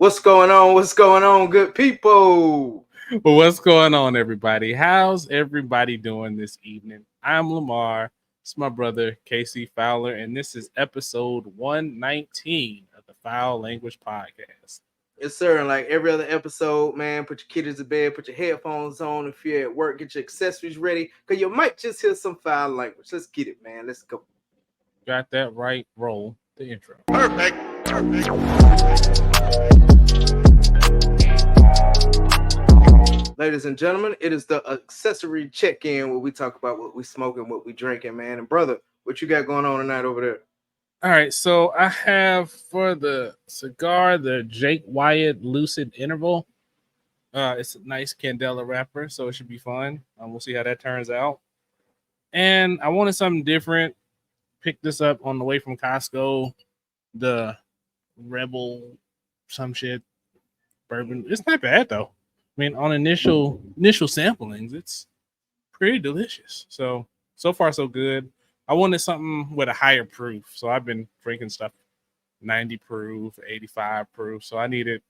What's going on? What's going on, good people? Well, what's going on, everybody? How's everybody doing this evening? I'm Lamar. It's my brother, Casey Fowler, and this is episode 119 of the Foul Language Podcast. Yes, sir. And like every other episode, man, put your kiddies to bed, put your headphones on. If you're at work, get your accessories ready, because you might just hear some foul language. Let's get it, man. Let's go. Got that right? Roll the intro. Perfect. Ladies and gentlemen, it is the accessory check-in where we talk about what we smoking, what we drinking, man. And brother, what you got going on tonight over there? All right, so I have for the cigar the Jake Wyatt Lucid Interval. It's a nice Candela wrapper, so it should be fun. We'll see how that turns out. And I wanted something different. Picked this up on the way from Costco. The Rebel some shit bourbon. It's not bad though. I mean, on initial samplings, it's pretty delicious. So far so good. I wanted something with a higher proof. So I've been drinking stuff 90 proof, 85 proof. So I needed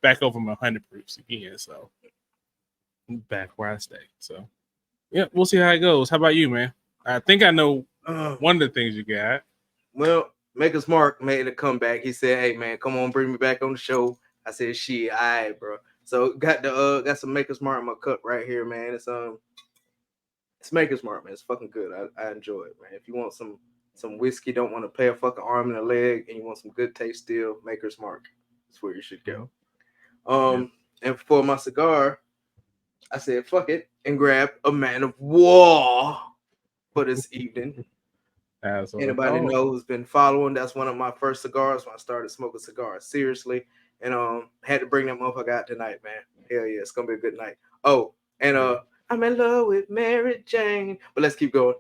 back over my 100 proofs again. So I'm back where I stay. So yeah, we'll see how it goes. How about you, man? I think I know one of the things you got. Well, Maker's Mark made a comeback. He said, "Hey man, come on, bring me back on the show." I said, "Shit, all right, bro." So got some Maker's Mark in my cup right here, man. It's Maker's Mark, man. It's fucking good. I enjoy it, man. If you want some whiskey, don't want to pay a fucking arm and a leg, and you want some good taste still, Maker's Mark. That's where you should go. And for my cigar, I said, fuck it, and grab a Man of War for this evening. Anybody know who's been following? That's one of my first cigars when I started smoking cigars seriously, and had to bring that motherfucker out tonight, man. Hell yeah, it's gonna be a good night. Oh, and I'm in love with Mary Jane. But let's keep going.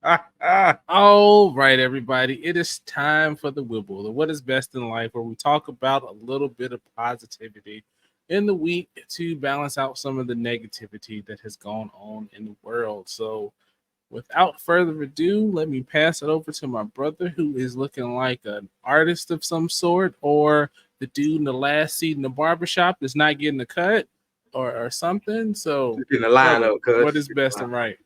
All right, everybody. It is time for the Wibble, the What is Best in Life, where we talk about a little bit of positivity in the week to balance out some of the negativity that has gone on in the world. So without further ado, let me pass it over to my brother, who is looking like an artist of some sort, or the dude in the last seat in the barbershop that's not getting a cut or something. So in the lineup, what is best and right?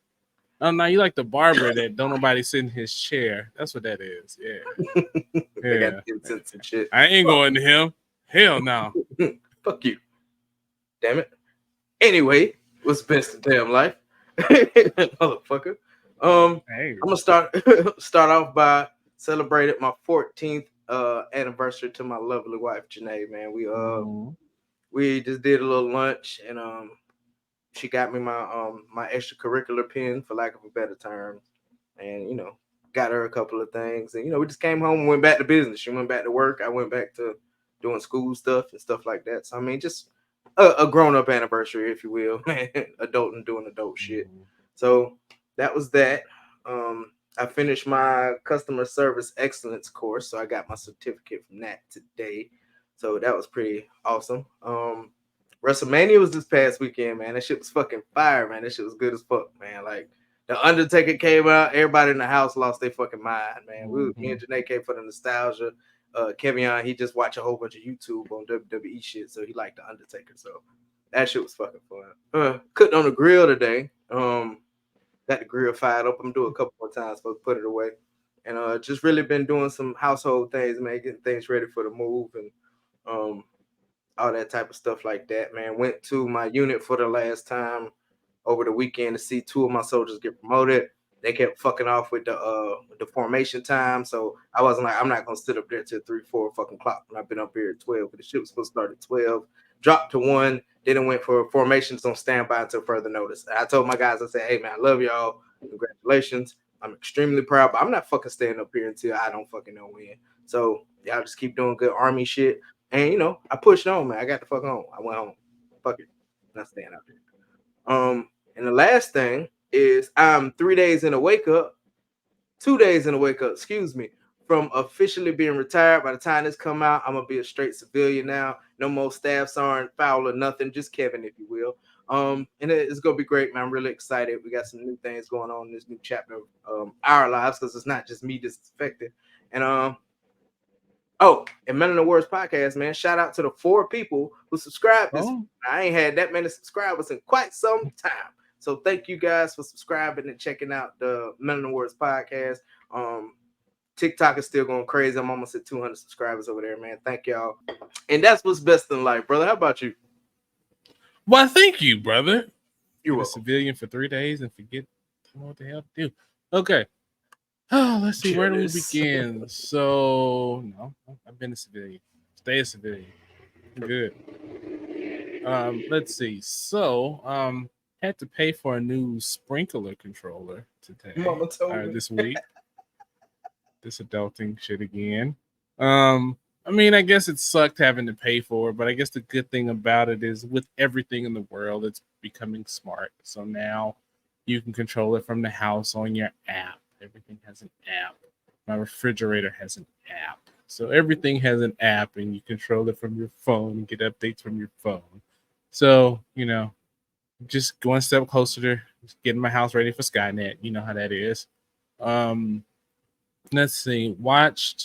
Oh no, you like the barber that don't nobody sit in his chair. That's what that is. Yeah. They got incense and shit. I ain't going to him. Hell no. Fuck you. Damn it. Anyway, what's best in damn life? Motherfucker. I'm gonna start off by celebrating my 14th anniversary to my lovely wife Janae, man. We just did a little lunch, and she got me my extracurricular pen, for lack of a better term, and got her a couple of things, and we just came home and went back to business. She went back to work. I went back to doing school stuff and stuff like that. So I mean, just a grown-up anniversary, if you will, man. Adult and doing adult shit. So that was that. I finished my customer service excellence course, so I got my certificate from that today. So that was pretty awesome. WrestleMania was this past weekend, man. That shit was fucking fire, man. That shit was good as fuck, man. Like, the Undertaker came out, everybody in the house lost their fucking mind, man. Me and Janae came for the nostalgia. Kevin, he just watched a whole bunch of YouTube on WWE shit, so he liked the Undertaker. So that shit was fucking fun. Cooking on the grill today. Got the grill fired up. I'm doing a couple more times before I put it away. And just really been doing some household things, man, getting things ready for the move and all that type of stuff like that, man. Went to my unit for the last time over the weekend to see two of my soldiers get promoted. They kept fucking off with the formation time, so I wasn't like, I'm not gonna sit up there till 3-4 fucking clock when I've been up here at 12. But the shit was supposed to start at 12, dropped to 1, then it went for formations on standby until further notice. I told my guys, I said, hey man, I love y'all, congratulations. I'm extremely proud, but I'm not fucking staying up here until I don't fucking know when. So y'all just keep doing good army shit. And I pushed on, man. I got the fuck on. I went home. Fuck it. Not staying out there. And the last thing is I'm 3 days in a wake up, 2 days in a wake up, excuse me, from officially being retired. By the time this come out, I'm gonna be a straight civilian now. No more staff sergeant, foul or nothing, just Kevin, if you will. And it's gonna be great, man. I'm really excited. We got some new things going on in this new chapter of our lives, because it's not just me that's affected. And Oh, and Men in the Words podcast, man. Shout out to the 4 people who subscribed this. Oh. I ain't had that many subscribers in quite some time. So thank you guys for subscribing and checking out the Men in the Words podcast. TikTok is still going crazy. I'm almost at 200 subscribers over there, man. Thank y'all. And that's what's best in life, brother. How about you? Well, thank you, brother. You're a civilian for 3 days and forget what the hell to do. Okay. Oh, let's see. Where do we begin? So, no, I've been a civilian. Stay a civilian. Good. Let's see. So, had to pay for a new sprinkler controller today. Mama told me. This week. This adulting shit again. I mean, I guess it sucked having to pay for it, but I guess the good thing about it is with everything in the world, it's becoming smart. So now you can control it from the house on your app. Everything has an app. My refrigerator has an app. So everything has an app, and you control it from your phone and get updates from your phone. So, you know, just one step closer to getting my house ready for Skynet. You know how that is. Let's see.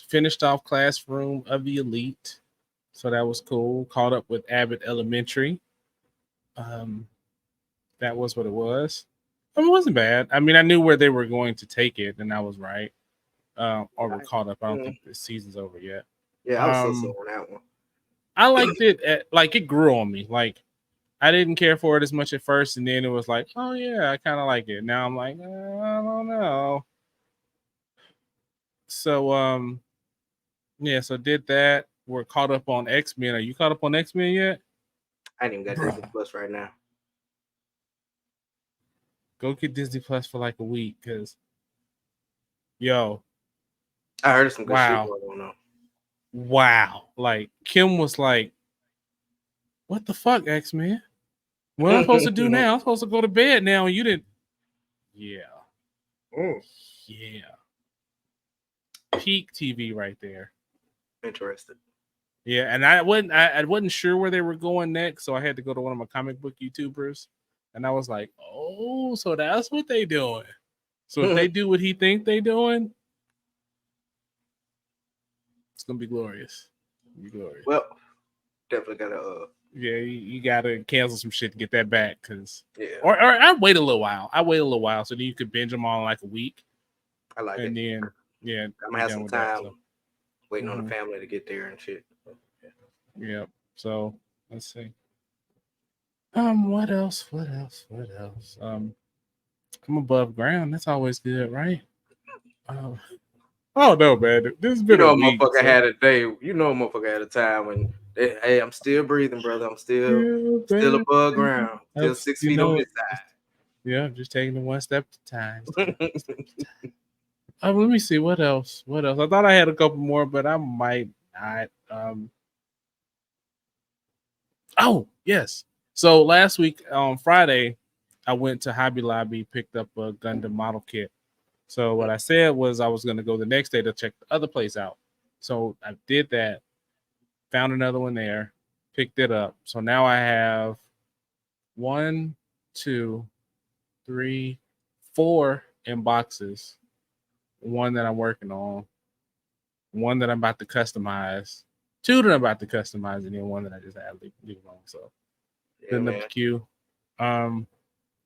Finished off Classroom of the Elite. So that was cool. Caught up with Abbott Elementary. That was what it was. I mean, it wasn't bad. I mean, I knew where they were going to take it, and I was right. Or we're caught up. I don't think the season's over yet. Yeah, I was so on that one. I liked it. It grew on me. Like, I didn't care for it as much at first, and then it was like, oh yeah, I kind of like it. Now I'm like, I don't know. So yeah, so did that. We're caught up on X-Men. Are you caught up on X-Men yet? I ain't even got Disney Plus right now. Go get Disney Plus for like a week, because yo, I heard some good shit going on. Wow. Like, Kim was like, what the fuck, X-Men? What am I supposed to do now? I'm supposed to go to bed now, and you didn't. Yeah. Yeah. Peak TV right there. Interested. Yeah, and I wasn't sure where they were going next, so I had to go to one of my comic book YouTubers, and I was like, oh, so that's what they doing. So if they do what he think they doing, it's gonna be glorious. Well, definitely gotta yeah, you gotta cancel some shit to get that back, because or I'd wait a little while. So then you could binge them all in like a week. I like it. And then I'm gonna have some time waiting on the family to get there and shit. Yeah. So let's see. What else? Come above ground. That's always good, right? Oh no, man. This has been a motherfucker had a day. You know, a motherfucker had a time when hey, I'm still breathing, brother. I'm still above ground. Still 6 feet on this side. Yeah, I'm just taking it one step at a time. Let me see what else. I thought I had a couple more, but I might not. Oh, yes. So last week on Friday, I went to Hobby Lobby, picked up a Gundam model kit. So what I said was I was going to go the next day to check the other place out. So I did that, found another one there, picked it up. So now I have 1, 2, 3, 4 in boxes. One that I'm working on, one that I'm about to customize, 2 that I'm about to customize, and then one that I just had to leave alone. So putting up the queue. And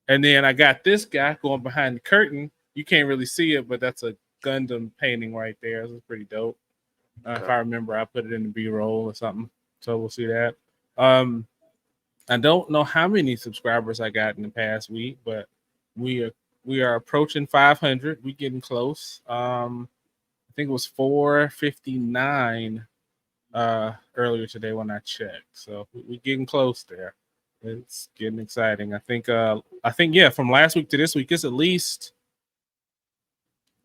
then I got this guy going behind the curtain. You can't really see it, but that's a Gundam painting right there. This is pretty dope. If I remember, I put it in the B-roll or something. So we'll see that. I don't know how many subscribers I got in the past week, but we are approaching 500. We're getting close. I think it was 459 earlier today when I checked. So we're getting close there. It's getting exciting. I think yeah, from last week to this week, it's at least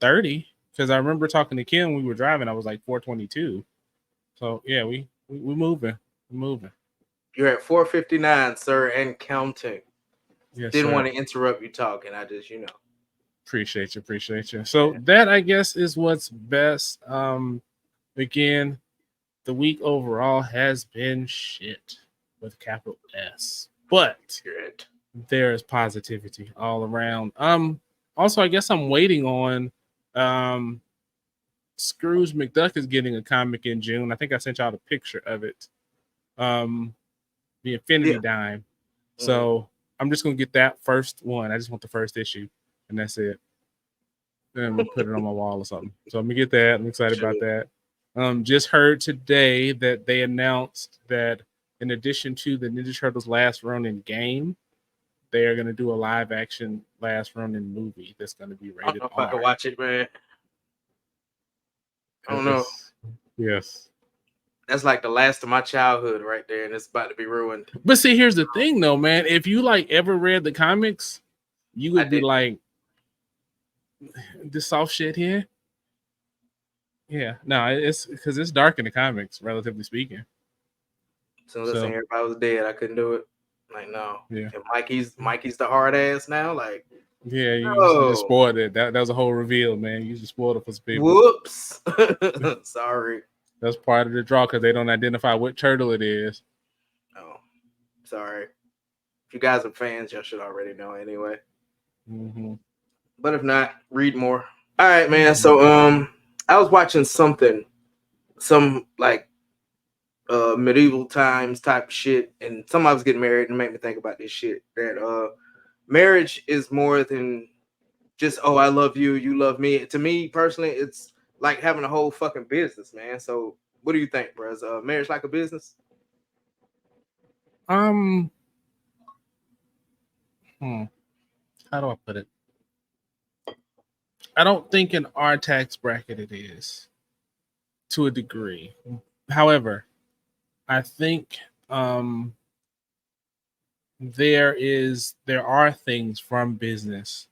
30. Because I remember talking to Kim, we were driving. I was like 422. So yeah, we moving. We're moving. You're at 459, sir, and counting. Yes, Didn't want to interrupt you talking. I just, appreciate you. So that, I guess, is what's best. Again, the week overall has been shit with capital S, but there is positivity all around. Also, I guess I'm waiting on Scrooge McDuck is getting a comic in June. I think I sent y'all the picture of it. The Infinity Dime. So I'm just gonna get that first one. I just want the first issue, and that's it. Then we'll put it on my wall or something. So I'm gonna get that. I'm excited about that. Just heard today that they announced that in addition to the Ninja Turtles Last Ronin game, they are gonna do a live action Last Ronin movie that's gonna be rated R. I don't know if I can watch it, man. I don't know. Yes. That's like the last of my childhood right there, and it's about to be ruined. But see, here's the thing though, man. If you like ever read the comics, you would be like, this soft shit here. Yeah, no, it's because it's dark in the comics, relatively speaking. As soon as I seen everybody was dead, I couldn't do it. Like, no. Yeah. And Mikey's the hard ass now. Like, yeah, you just spoiled it. That was a whole reveal, man. You just spoiled it for some people. Whoops. Sorry. That's part of the draw because they don't identify what turtle it is. Oh, sorry. If you guys are fans, y'all should already know anyway. Mm-hmm. But if not, read more. All right, man. So I was watching some like medieval times type of shit, and somebody was getting married and made me think about this shit. That marriage is more than just, oh, I love you, you love me. To me personally, it's like having a whole fucking business, man. So what do you think, bro? Is marriage like a business? How do I put it? I don't think in our tax bracket it is, to a degree. However, I think there are things from business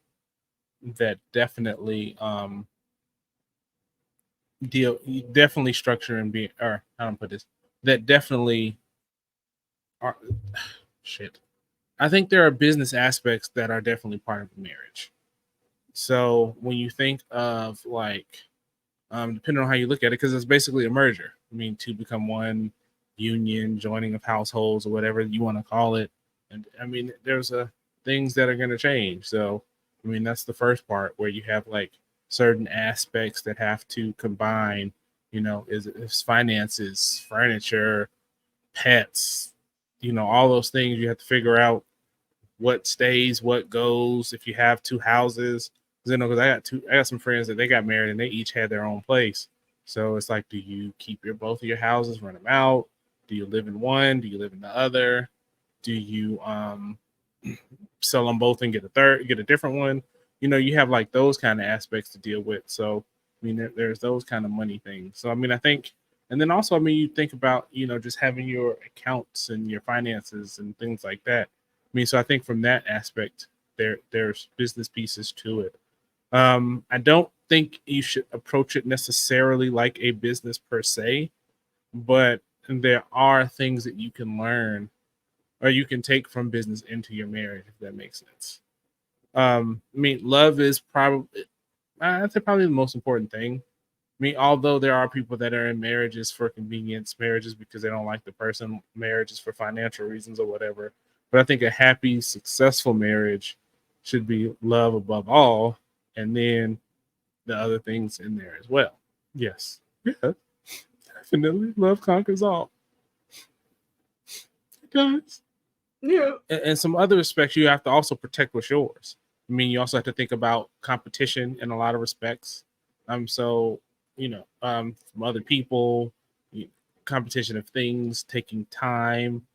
that definitely definitely structure and be, or I don't put this, that definitely are shit. I think there are business aspects that are definitely part of marriage. So when you think of like, depending on how you look at it, because it's basically a merger. I mean, to become one union, joining of households, or whatever you want to call it. And I mean, there's things that are going to change. So, I mean, that's the first part where you have like certain aspects that have to combine. You know, is finances, furniture, pets. You know, all those things you have to figure out what stays, what goes. If you have two houses, because I got some friends that they got married and they each had their own place. So it's like, do you keep both of your houses, rent them out? Do you live in one? Do you live in the other? Do you sell them both and get a different one? You know, you have like those kind of aspects to deal with. So I mean, there's those kind of money things. So I mean, I think, and then also, I mean, you think about, you know, just having your accounts and your finances and things like that. I mean, so I think from that aspect, there's business pieces to it. I don't think you should approach it necessarily like a business per se, but there are things that you can learn or you can take from business into your marriage, if that makes sense. I mean, love is probably, I'd say probably the most important thing. I mean, although there are people that are in marriages for convenience, marriages because they don't like the person, marriages for financial reasons or whatever. But I think a happy, successful marriage should be love above all, and then the other things in there as well. Yes. Yeah. Definitely. Love conquers all. It does. Yeah. In some other respects, you have to also protect what's yours. I mean, you also have to think about competition in a lot of respects. So, you know, from other people, competition of things, taking time,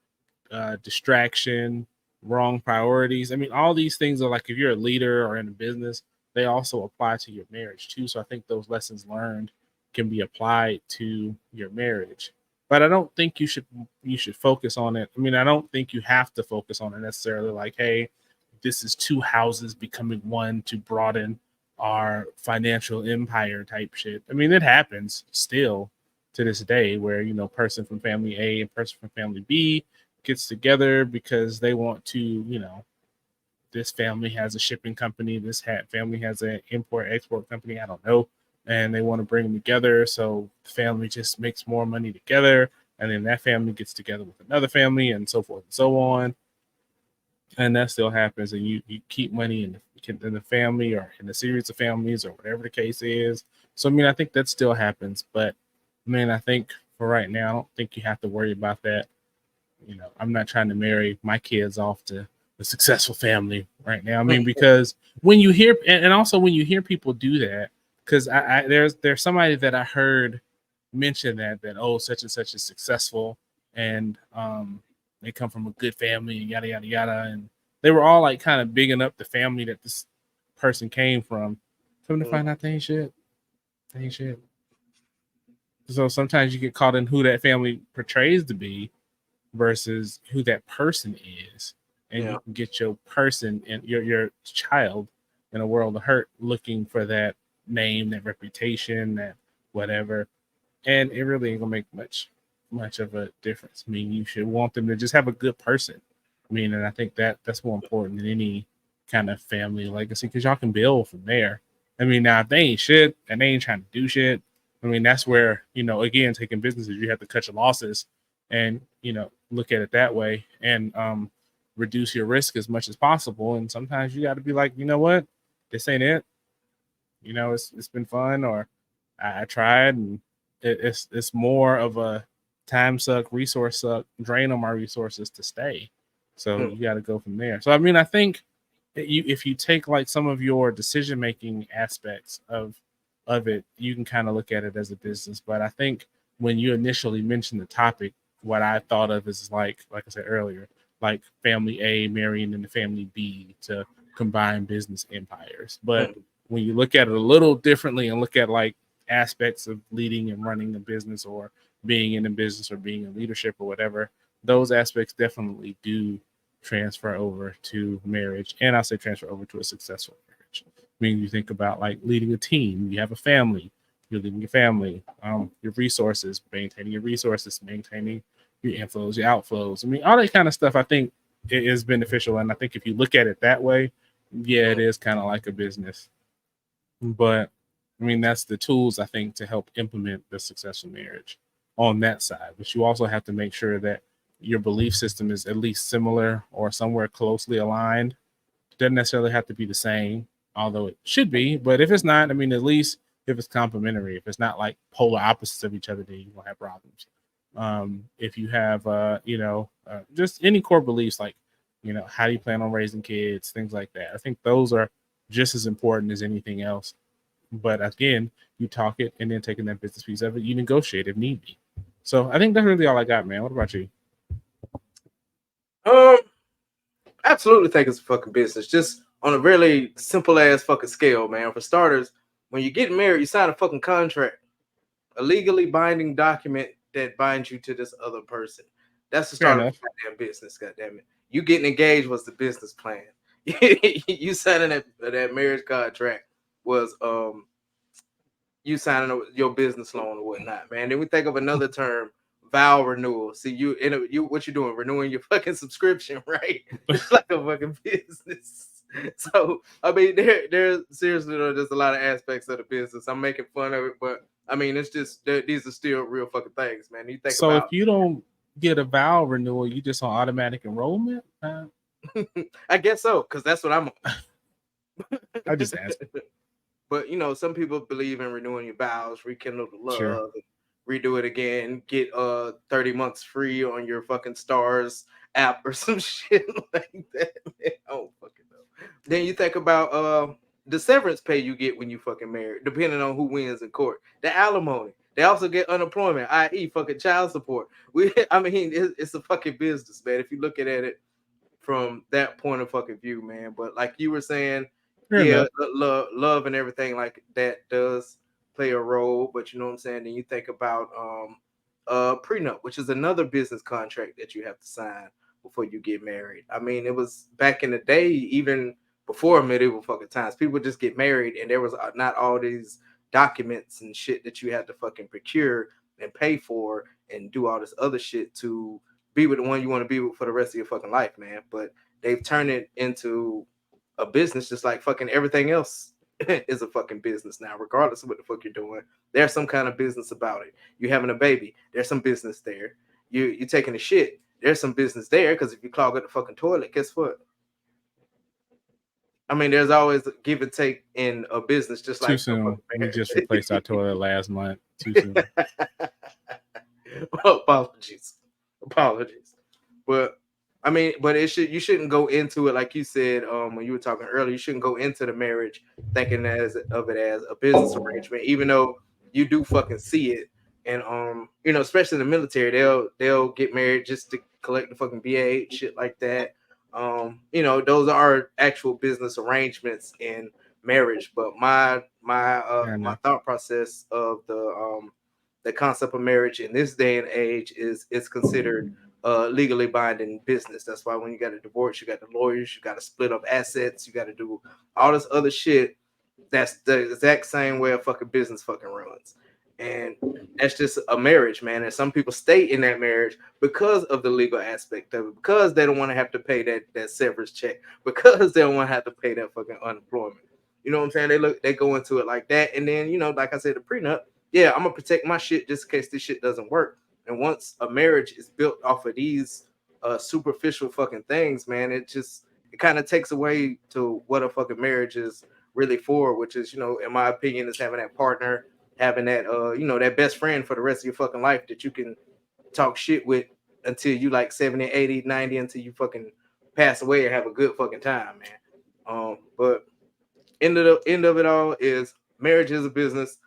distraction, wrong priorities. I mean, all these things are like, if you're a leader or in a business, they also apply to your marriage too. So I think those lessons learned can be applied to your marriage. But I don't think you should focus on it. I mean, I don't think you have to focus on it necessarily like, hey, this is two houses becoming one to broaden our financial empire type shit. I mean, it happens still to this day where, you know, person from family A and person from family B gets together because they want to, you know, this family has a shipping company, this family has an import export company, I don't know, and they want to bring them together, so the family just makes more money together, and then that family gets together with another family, and so forth and so on, and that still happens, and you keep money in the family or in a series of families or whatever the case is, So I mean, I think that still happens, but I mean, I think for right now, I don't think you have to worry about that. You know, I'm not trying to marry my kids off to a successful family right now. I mean, because when you hear, and also when you hear people do that, because there's somebody that I heard mention that oh, such and such is successful, and they come from a good family and yada yada yada, and they were all like kind of bigging up the family that this person came from. Come to find out they ain't shit. They ain't shit. So sometimes you get caught in who that family portrays to be versus who that person is, and you can get your person and your child in a world of hurt looking for that name, that reputation, that whatever, and it really ain't gonna make much of a difference. I mean, you should want them to just have a good person. I mean, and I think that's more important than any kind of family legacy, because y'all can build from there. I mean, now if they ain't shit and they ain't trying to do shit, I mean, that's where, you know, again, taking businesses, you have to cut your losses and, you know, look at it that way and reduce your risk as much as possible. And sometimes you got to be like, you know what, this ain't it. You know, it's been fun, or I tried, and it's more of a time suck, resource suck, drain on my resources to stay. So you got to go from there. So I mean, I think that if you take like some of your decision making aspects of it, you can kind of look at it as a business. But I think when you initially mentioned the topic, what I thought of is like I said earlier, like family A marrying into family B to combine business empires. But when you look at it a little differently and look at like aspects of leading and running a business, or being in a business, or being in leadership, or whatever, those aspects definitely do transfer over to marriage. And I'll say transfer over to a successful marriage. I mean, you think about like leading a team, you have a family, you're leading your family, your resources, maintaining your resources, maintaining your inflows, your outflows. I mean, all that kind of stuff, I think it is beneficial. And I think if you look at it that way, yeah, it is kind of like a business. But I mean, that's the tools, I think, to help implement the successful marriage on that side. But you also have to make sure that your belief system is at least similar or somewhere closely aligned. It doesn't necessarily have to be the same, although it should be. But if it's not, I mean, at least if it's complementary, if it's not like polar opposites of each other, then you're going to have problems. If you have, just any core beliefs, like, you know, how do you plan on raising kids, things like that. I think those are just as important as anything else. But again, you talk it, and then taking that business piece of it, you negotiate if need be. So I think that's really all I got, man. What about you? Absolutely think it's a fucking business. Just on a really simple ass fucking scale, man. For starters, when you get married, you sign a fucking contract, a legally binding document that binds you to this other person. That's the start of the goddamn business. Goddamn it, you getting engaged was the business plan. You signing that marriage contract was you signing your business loan or whatnot, man. Then we think of another term, vow renewal. See, you what you doing? Renewing your fucking subscription, right? It's like a fucking business. So I mean, there's seriously, there's a lot of aspects of the business. I'm making fun of it, but I mean, it's just these are still real fucking things, man. You think so if you don't get a vow renewal, you just on automatic enrollment? I guess so, because that's what I'm on. I just asked. But you know, some people believe in renewing your vows, rekindle the love, and redo it again, get 30 months free on your fucking Stars app or some shit like that. Man, I don't fucking know. Then you think about the severance pay you get when you fucking married, depending on who wins in court. The alimony. They also get unemployment, i.e., fucking child support. I mean, it's a fucking business, man. If you look at it from that point of fucking view, man. But like you were saying, love and everything like that does play a role. But you know what I'm saying? Then you think about prenup, which is another business contract that you have to sign before you get married. I mean, it was back in the day, even before medieval fucking times, people just get married, and there was not all these documents and shit that you had to fucking procure and pay for and do all this other shit to be with the one you want to be with for the rest of your fucking life, man. But they've turned it into a business, just like fucking everything else is a fucking business now, regardless of what the fuck you're doing. There's some kind of business about it. You having a baby, there's some business there. You taking a shit, there's some business there, because if you clog up the fucking toilet, guess what? I mean, there's always a give and take in a business, just Too like soon. We just replaced our toilet last month. Too soon. Apologies. But I mean, but you shouldn't go into it like you said when you were talking earlier. You shouldn't go into the marriage thinking of it as a business arrangement, even though you do fucking see it. And you know, especially in the military, they'll get married just to collect the fucking BA shit like that. You know, those are actual business arrangements in marriage. But my thought process of the concept of marriage in this day and age is it's considered legally binding business. That's why when you got a divorce, you got the lawyers, you got to split up assets, you got to do all this other shit. That's the exact same way a fucking business fucking runs. And that's just a marriage, man. And some people stay in that marriage because of the legal aspect of it, because they don't want to have to pay that severance check, because they don't want to have to pay that fucking unemployment. You know what I'm saying? They go into it like that. And then, you know, like I said, the prenup, yeah, I'm gonna protect my shit just in case this shit doesn't work. And once a marriage is built off of these superficial fucking things, man, it kind of takes away to what a fucking marriage is really for, which is, you know, in my opinion, is having that partner, having that you know, that best friend for the rest of your fucking life that you can talk shit with until you like 70, 80, 90, until you fucking pass away and have a good fucking time, man. But end of it all is marriage is a business.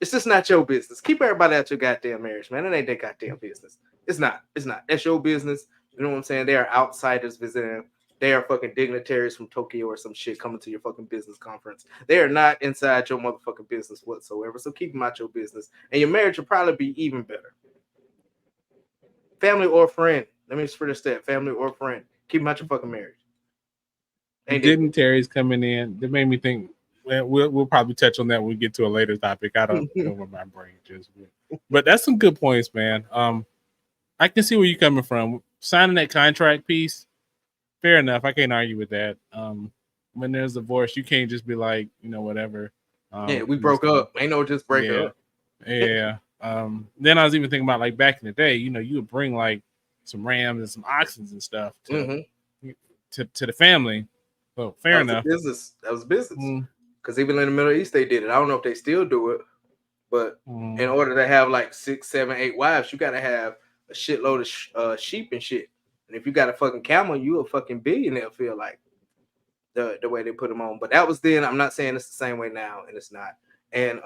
It's just not your business. Keep everybody out your goddamn marriage, man. It ain't their goddamn business. It's not. It's not. That's your business. You know what I'm saying? They are outsiders visiting. They are fucking dignitaries from Tokyo or some shit coming to your fucking business conference. They are not inside your motherfucking business whatsoever. So keep them out your business. And your marriage will probably be even better. Family or friend. Let me just finish that. Family or friend. Keep them out your fucking marriage. Dignitaries coming in. That made me think. We'll probably touch on that when we get to a later topic. I don't know where my brain just went. But that's some good points, man. I can see where you're coming from. Signing that contract piece, fair enough. I can't argue with that. When there's divorce, you can't just be like, you know, whatever. Yeah, we broke up. Ain't no just break up. Yeah. Then I was even thinking about like back in the day, you know, you would bring like some rams and some oxens and stuff to the family. So fair enough. That was business. Because even in the Middle East, they did it. I don't know if they still do it, but in order to have like 6, 7, 8 wives, you got to have a shitload of sheep and shit. And if you got a fucking camel, you a fucking billionaire. Feel like the way they put them on. But that was then. I'm not saying it's the same way now, and it's not. And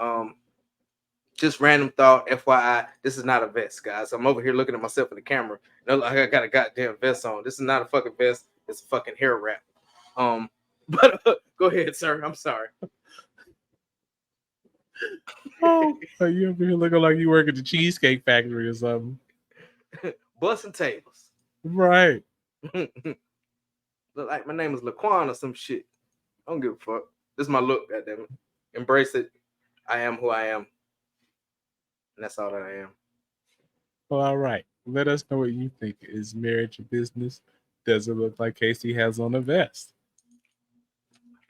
just random thought, FYI, this is not a vest, guys. I'm over here looking at myself in the camera. Like I got a goddamn vest on. This is not a fucking vest. It's a fucking hair wrap. But go ahead, sir. I'm sorry. Oh, you over here looking like you work at the Cheesecake Factory or something. Busting tables. Right. Look like my name is Laquan or some shit. I don't give a fuck. This is my look, goddammit. Embrace it. I am who I am. And that's all that I am. Well, all right. Let us know what you think. Is marriage a business? Does it look like Casey has on a vest?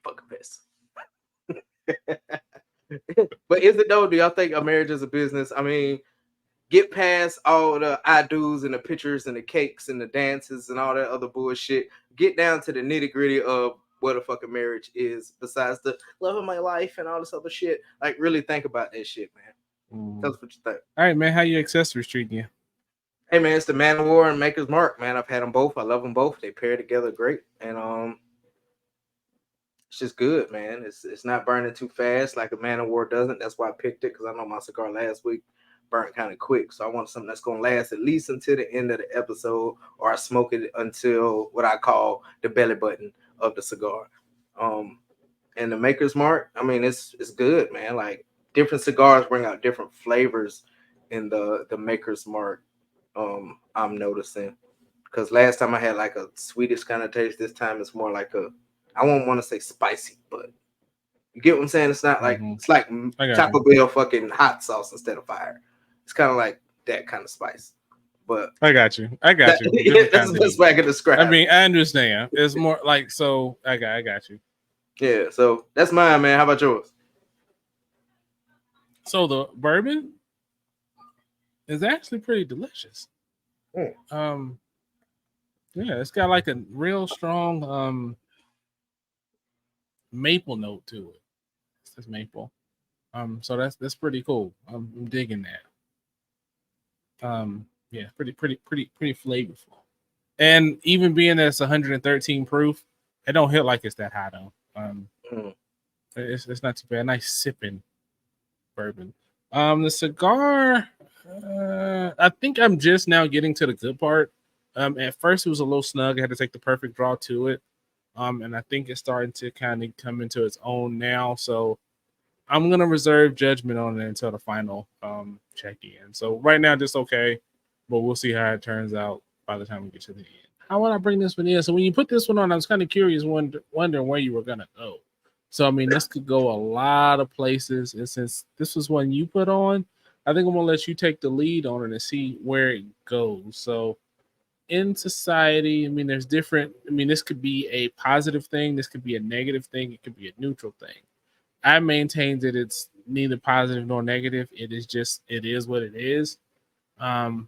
Fuck a vest. But is it though? Do y'all think a marriage is a business? I mean, get past all the I do's and the pictures and the cakes and the dances and all that other bullshit. Get down to the nitty gritty of what a fucking marriage is, besides the love of my life and all this other shit. Like, really think about that shit, man. Tell us what you think. All right, man. How your accessories treating you? Hey, man, it's the Man of War and Maker's Mark, man. I've had them both. I love them both. They pair together great, and it's just good, man. It's not burning too fast like a Man of War doesn't. That's why I picked it, because I know my cigar last week burnt kind of quick. So I want something that's going to last at least until the end of the episode, or I smoke it until what I call the belly button of the cigar. And the Maker's Mark, I mean, it's good, man. Like, different cigars bring out different flavors in the Maker's Mark. I'm noticing, because last time I had like a Swedish kind of taste. This time it's more like I won't want to say spicy, but you get what I'm saying? It's not like it's like Taco Bell fucking hot sauce instead of fire. It's kind of like that kind of spice. But I got you. That's the best way I can describe. I mean, I understand. It's more like, so I got you. Yeah, so that's mine, man. How about yours? So the bourbon is actually pretty delicious. Yeah, it's got like a real strong maple note to it. It says maple. So that's pretty cool. I'm digging that. Yeah, pretty flavorful. And even being that it's 113 proof, it don't hit like it's that high though. It's not too bad. Nice sipping bourbon. The cigar, I think I'm just now getting to the good part. At first it was a little snug. I had to take the perfect draw to it. And I think it's starting to kind of come into its own now. So I'm gonna reserve judgment on it until the final check in. So right now, just okay, but we'll see how it turns out by the time we get to the end. How would I bring this one in? So when you put this one on, I was kind of curious, wondering where you were gonna go. So I mean, this could go a lot of places, and since this was one you put on, I think I'm gonna let you take the lead on it and see where it goes. So in society, I mean, there's different. I mean, this could be a positive thing, this could be a negative thing, it could be a neutral thing. I maintain that it's neither positive nor negative. It is what it is. I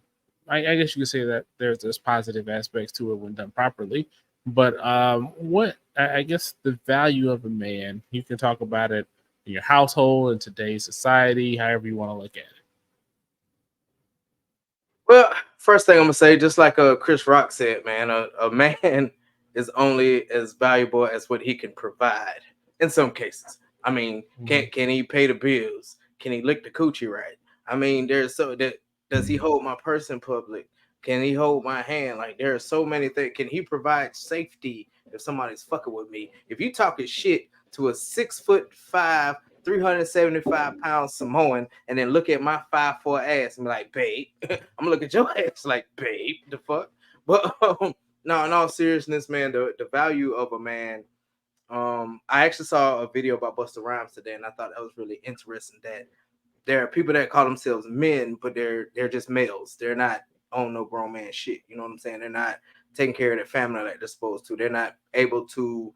guess you could say that there's positive aspects to it when done properly. But what I guess the value of a man, you can talk about it in your household, in today's society, however you want to look at it. Well, first thing I'm gonna say, just like Chris Rock said, man, a man is only as valuable as what he can provide. In some cases, I mean, can he pay the bills? Can he lick the coochie right? I mean, there's so that does he hold my purse in public? Can he hold my hand? Like there are so many things. Can he provide safety if somebody's fucking with me? If you talking shit to a 6'5", 375-pound Samoan, and then look at my 5'4" ass and be like, babe, I'm gonna look at your ass like, babe, the fuck. But no, in all seriousness, man, the value of a man. I actually saw a video about Busta Rhymes today, and I thought that was really interesting. That there are people that call themselves men, but they're just males. They're not on no grown man shit. You know what I'm saying? They're not taking care of their family like they're supposed to. They're not able to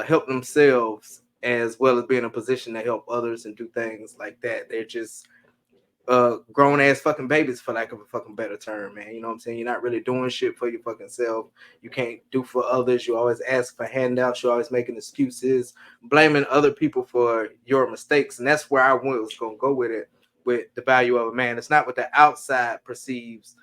help themselves as well as be in a position to help others and do things like that. They're just grown ass fucking babies, for lack of a fucking better term, man. You know what I'm saying? You're not really doing shit for your fucking self. You can't do for others. You always ask for handouts. You're always making excuses, blaming other people for your mistakes. And that's where I was gonna go with it, with the value of a man. It's not what the outside perceives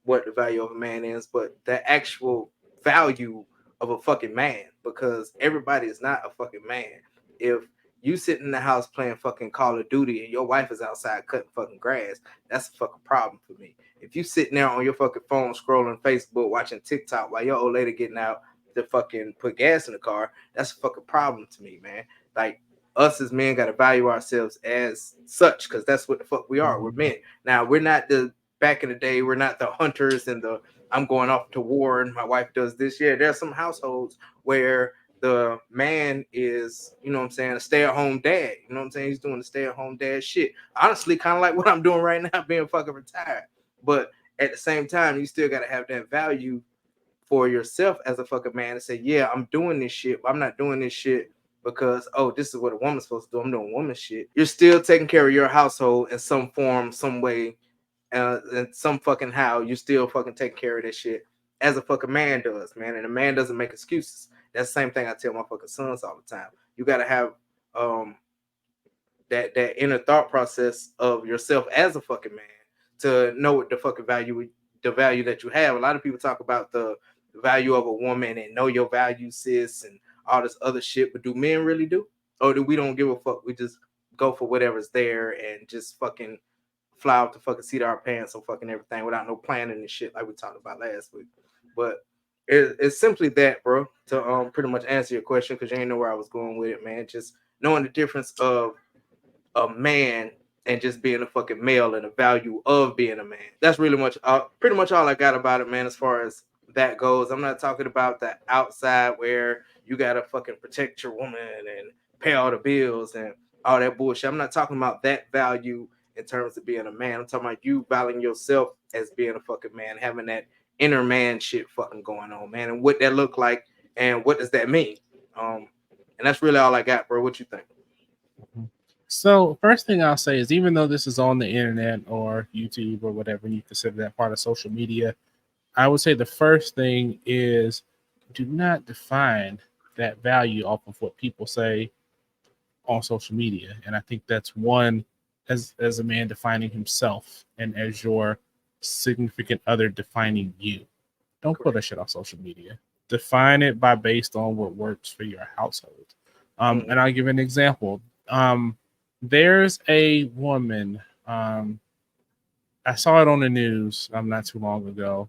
what the value of a man is, but the actual value of a fucking man, because everybody is not a fucking man. If you sitting in the house playing fucking Call of Duty and your wife is outside cutting fucking grass, that's a fucking problem for me. If you sitting there on your fucking phone scrolling Facebook, watching TikTok while your old lady getting out to fucking put gas in the car, that's a fucking problem to me, man. Like, us as men got to value ourselves as such, because that's what the fuck we are. We're men. Now, we're not back in the day, we're not the hunters and I'm going off to war and my wife does this. Yeah, there are some households where the man is, you know what I'm saying, a stay-at-home dad. You know what I'm saying? He's doing the stay-at-home dad shit. Honestly, kind of like what I'm doing right now, being fucking retired. But at the same time, you still got to have that value for yourself as a fucking man and say, yeah, I'm doing this shit, but I'm not doing this shit because, oh, this is what a woman's supposed to do. I'm doing woman shit. You're still taking care of your household in some form, some way, and some fucking how. You still fucking taking care of this shit as a fucking man does, man. And a man doesn't make excuses. That's the same thing I tell my fucking sons all the time. You got to have that inner thought process of yourself as a fucking man to know what the fucking value that you have. A lot of people talk about the value of a woman and know your value, sis, and all this other shit. But do men really do? Or do we don't give a fuck? We just go for whatever's there and just fucking fly off the fucking seat of our pants on fucking everything without no planning and shit like we talked about last week. But it's simply that, bro, to pretty much answer your question, because you ain't know where I was going with it, man. Just knowing the difference of a man and just being a fucking male and the value of being a man. That's really pretty much all I got about it, man, as far as that goes. I'm not talking about the outside where you gotta fucking protect your woman and pay all the bills and all that bullshit. I'm not talking about that value in terms of being a man. I'm talking about you valuing yourself as being a fucking man, having that inner man shit fucking going on, man, and what that look like and what does that mean. And that's really all I got, bro. What you think? So first thing I'll say is, even though this is on the internet or YouTube or whatever you consider that part of social media, I would say the first thing is, do not define that value off of what people say on social media. And I think that's one, as a man defining himself and as your significant other defining you. Don't put that shit on social media. Define it by based on what works for your household. And I'll give an example. There's a woman, I saw it on the news not too long ago,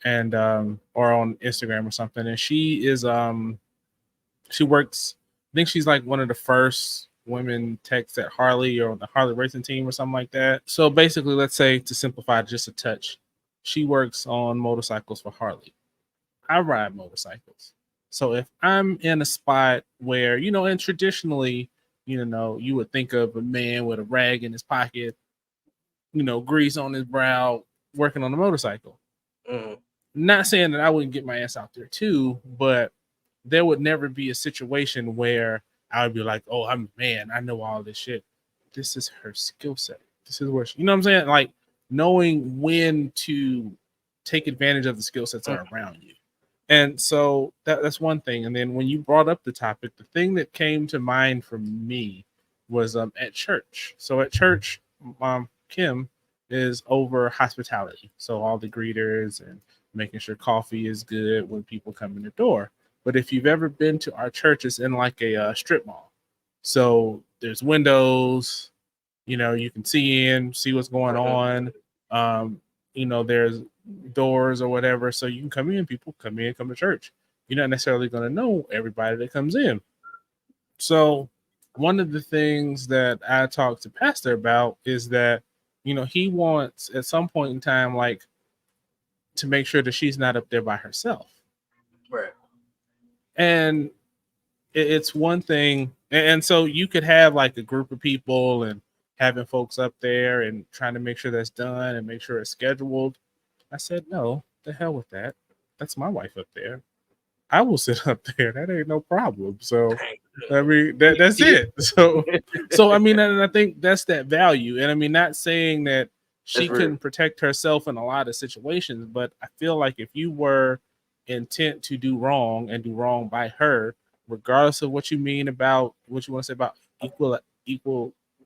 and or on Instagram or something, and she is she works, I think she's like one of the first women techs at Harley or the Harley racing team or something like that. So basically, let's say, to simplify just a touch, she works on motorcycles for Harley. I ride motorcycles. So if I'm in a spot where, and traditionally, you would think of a man with a rag in his pocket, grease on his brow, working on a motorcycle. Not saying that I wouldn't get my ass out there too, but there would never be a situation where I would be like, oh, I'm a man, I know all this shit. This is her skill set. This is where she, you know what I'm saying? Like knowing when to take advantage of the skill sets that are around you. And so that's one thing. And then when you brought up the topic, the thing that came to mind for me was at church. So at church, Kim is over hospitality. So all the greeters and making sure coffee is good when people come in the door. But if you've ever been to our church, it's in like a strip mall. So there's windows, you can see what's going on. There's doors or whatever. So you can come in, people come to church. You're not necessarily going to know everybody that comes in. So one of the things that I talked to Pastor about is that, he wants at some point in time, like, to make sure that she's not up there by herself. Right. And it's one thing. And so you could have like a group of people and having folks up there and trying to make sure that's done and make sure it's scheduled. I said, no, the hell with that. That's my wife up there. I will sit up there. That ain't no problem. So, I mean, that's it. So I mean, and I think that's that value. And I mean, not saying that she couldn't protect herself in a lot of situations, but I feel like if you were intent to do wrong and do wrong by her, regardless of what you mean about what you want to say about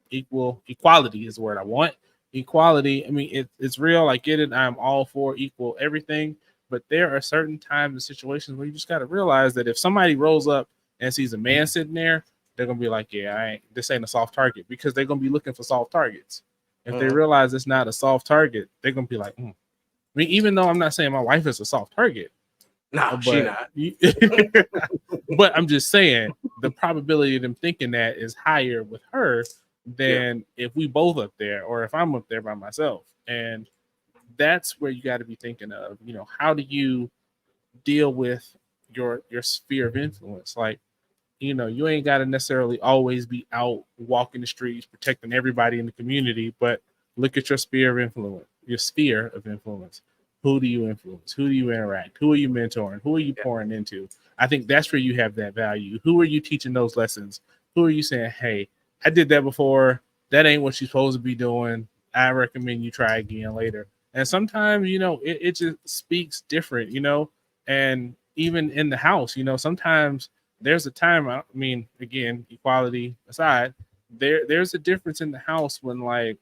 equality is the word I want. Equality. I mean, it's real. I get it. I'm all for equal everything. But there are certain times and situations where you just got to realize that if somebody rolls up and sees a man sitting there, they're going to be like, yeah, this ain't a soft target, because they're going to be looking for soft targets. If they realize it's not a soft target, they're going to be like, I mean, even though I'm not saying my wife is a soft target. No, she not. But I'm just saying the probability of them thinking that is higher with her than if we both up there or if I'm up there by myself. And that's where you got to be thinking of, how do you deal with your sphere of influence? Like, you ain't got to necessarily always be out walking the streets, protecting everybody in the community, but look at your sphere of influence. Who do you influence? Who do you interact? Who are you mentoring? Who are you pouring into? I think that's where you have that value. Who are you teaching those lessons? Who are you saying, hey, I did that before. That ain't what you're supposed to be doing. I recommend you try again later. And sometimes, it just speaks different, and even in the house, sometimes there's a time, I mean, again, equality aside, there's a difference in the house when like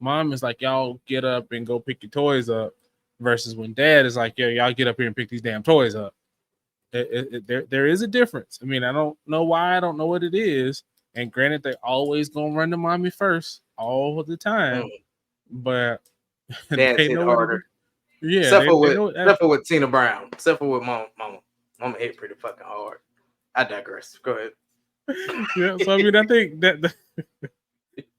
mom is like, y'all get up and go pick your toys up, versus when dad is like, yo, y'all get up here and pick these damn toys up. There is a difference. I mean, I don't know why, I don't know what it is. And granted, they always gonna run to mommy first all the time, but Dad's hit harder. Yeah, except for with Tina Brown, except for with mama hit pretty fucking hard. I digress. Go ahead. Yeah, so I mean, I think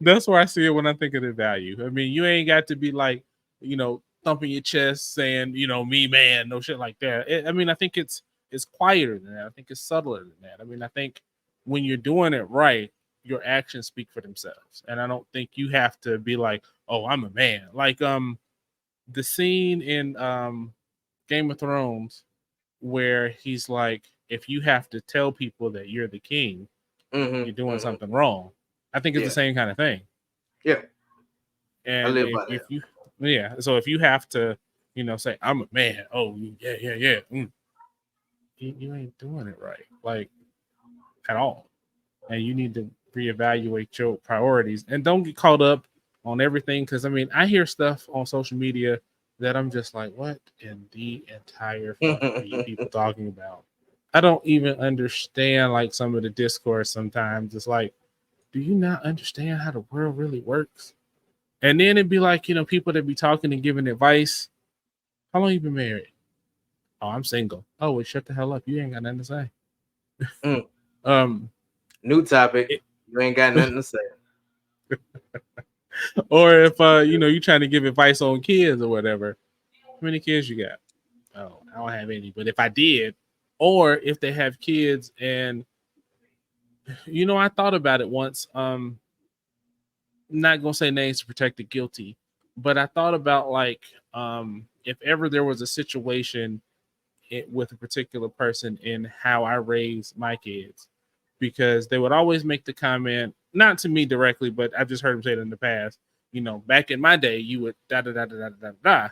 that's where I see it when I think of the value. I mean, you ain't got to be like, thumping your chest saying, me man, no shit like that. I mean, I think it's quieter than that. I think it's subtler than that. I mean, I think when you're doing it right, your actions speak for themselves. And I don't think you have to be like, oh, I'm a man. Like the scene in Game of Thrones where he's like, if you have to tell people that you're the king, you're doing something wrong. I think it's the same kind of thing. Yeah. And so if you have to, say, I'm a man. Oh, yeah. you ain't doing it right, like at all. And you need to reevaluate your priorities and don't get caught up on everything. Because I mean, I hear stuff on social media that I'm just like, what in the entire fuck are you people talking about? I don't even understand like some of the discourse sometimes. It's like, do you not understand how the world really works? And then it'd be like, people that be talking and giving advice. How long you been married? Oh, I'm single. Oh, well, shut the hell up. You ain't got nothing to say. New topic. You ain't got nothing to say. Or if you trying to give advice on kids or whatever. How many kids you got? Oh, I don't have any. But if I did, or if they have kids and I thought about it once. Not gonna say names to protect the guilty, but I thought about like if ever there was a situation with a particular person in how I raise my kids, because they would always make the comment, not to me directly, but I've just heard them say it in the past. Back in my day, you would da da da da da da da.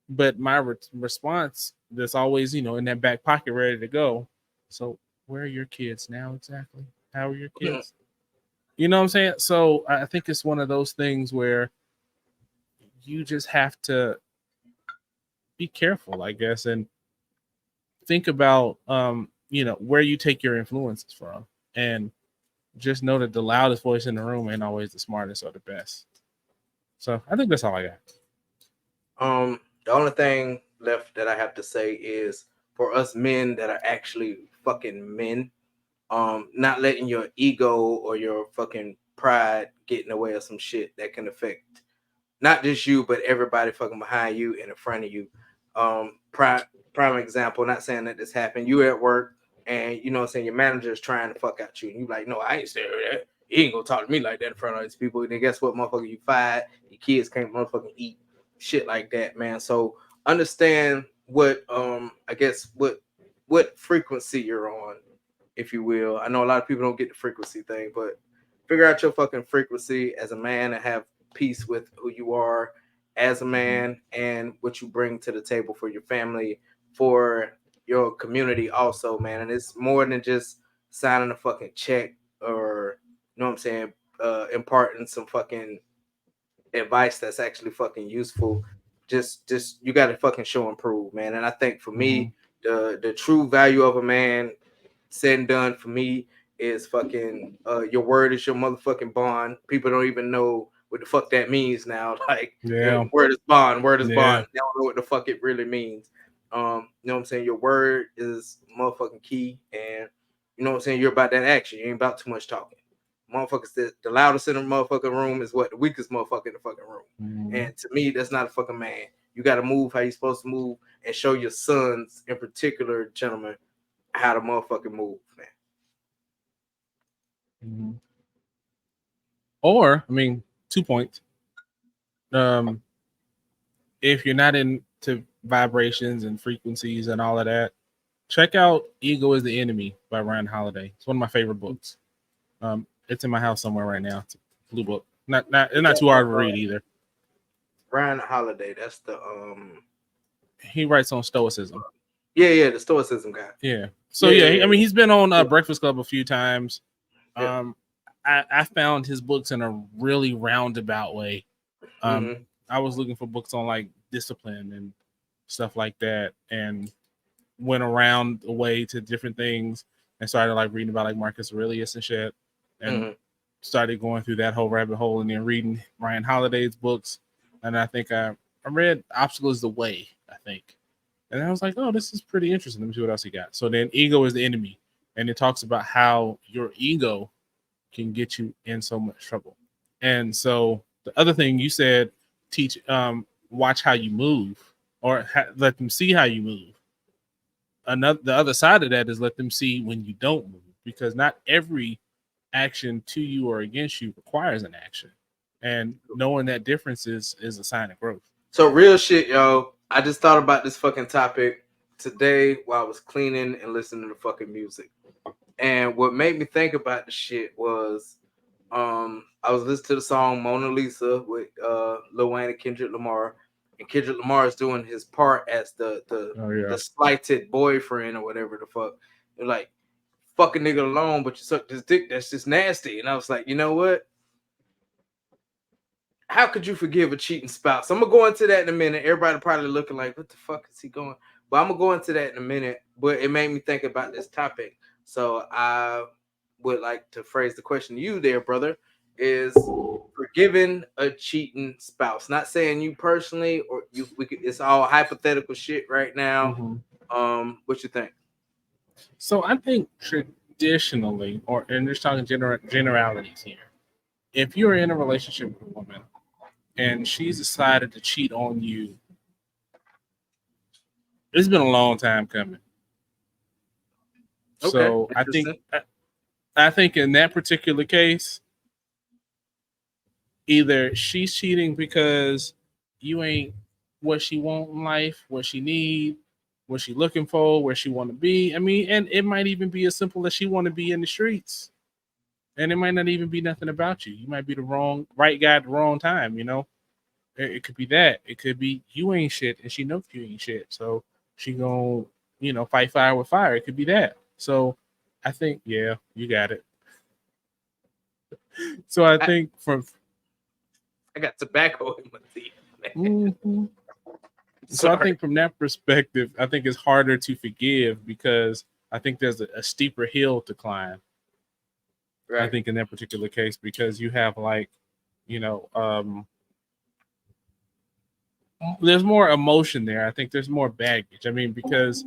But my response, that's always in that back pocket, ready to go. So where are your kids now exactly? How are your kids? You know what I'm saying? So I think it's one of those things where you just have to be careful, I guess, and think about where you take your influences from, and just know that the loudest voice in the room ain't always the smartest or the best. So I think that's all I got. The only thing left that I have to say is for us men that are actually fucking men, not letting your ego or your fucking pride get in the way of some shit that can affect not just you, but everybody fucking behind you and in front of you. Prime example, not saying that this happened. You at work and you know what I'm saying, your manager is trying to fuck out you. And you like, no, I ain't saying that. You ain't gonna talk to me like that in front of these people. And then guess what, motherfucker, you fired. Your kids can't motherfucking eat. Shit like that, man. So understand what I guess what frequency you're on, if you will. I know a lot of people don't get the frequency thing, but figure out your fucking frequency as a man and have peace with who you are as a man and what you bring to the table for your family, for your community also, man. And it's more than just signing a fucking check or, you know what I'm saying, imparting some fucking advice that's actually fucking useful. Just you got to fucking show and prove, man. And I think for me, the true value of a man, said and done for me, is fucking your word is your motherfucking bond. People don't even know what the fuck that means now. Like, word is bond, word is bond. They don't know what the fuck it really means. You know what I'm saying? Your word is motherfucking key, and you know what I'm saying? You're about that action. You ain't about too much talking. Motherfuckers, the loudest in the motherfucking room is what? The weakest motherfucker in the fucking room. And to me, that's not a fucking man. You got to move how you're supposed to move and show your sons, in particular, gentlemen, how to motherfucking move, man. Or, I mean, 2 points. If you're not into vibrations and frequencies and all of that, check out Ego is the Enemy by Ryan Holiday. It's one of my favorite books. It's in my house somewhere right now. It's a blue book. It's not too hard to read either. Ryan Holiday, that's the he writes on Stoicism. Yeah, the Stoicism guy. Yeah. So I mean, he's been on Breakfast Club a few times. I found his books in a really roundabout way. I was looking for books on like discipline and stuff like that, and went around the way to different things and started like reading about like Marcus Aurelius and shit, and started going through that whole rabbit hole, and then reading Ryan Holiday's books. And I think I read Obstacle is the Way, I think. And I was like, oh, this is pretty interesting. Let me see what else he got. So then Ego is the Enemy. And it talks about how your ego can get you in so much trouble. And so the other thing you said, watch how you move, or let them see how you move. The other side of that is let them see when you don't move, because not every action to you or against you requires an action. And knowing that difference is a sign of growth. So real shit, yo. I just thought about this fucking topic today while I was cleaning and listening to fucking music. And what made me think about the shit was I was listening to the song Mona Lisa with Lil Wayne and Kendrick Lamar. and Kendrick Lamar is doing his part as the slighted boyfriend or whatever the fuck. They're like, fuck a nigga alone, but you suck this dick. That's just nasty. And I was like, you know what? How could you forgive a cheating spouse? I'm gonna go into that in a minute. Everybody probably looking like, what the fuck is he going? But I'm gonna go into that in a minute. But it made me think about this topic. So I would like to phrase the question to you there, brother, is forgiving a cheating spouse. Not saying you personally or you. It's all hypothetical shit right now. Mm-hmm. What you think? So I think traditionally, and just talking generalities here, if you're in a relationship with a woman and she's decided to cheat on you, it's been a long time coming. Okay, so I think in that particular case, either she's cheating because you ain't what she want in life, what she need, what she looking for, where she want to be. I mean, and it might even be as simple as she want to be in the streets, and it might not even be nothing about you. You might be the right guy at the wrong time. You know, it could be that. It could be you ain't shit, and she knows you ain't shit, so she gonna fight fire with fire. It could be that. So I think you got it. So I think I got tobacco in my teeth. Mm-hmm. So I think from that perspective, I think it's harder to forgive because I think there's a steeper hill to climb. Right. I think in that particular case, because you have there's more emotion there. I think there's more baggage. I mean, because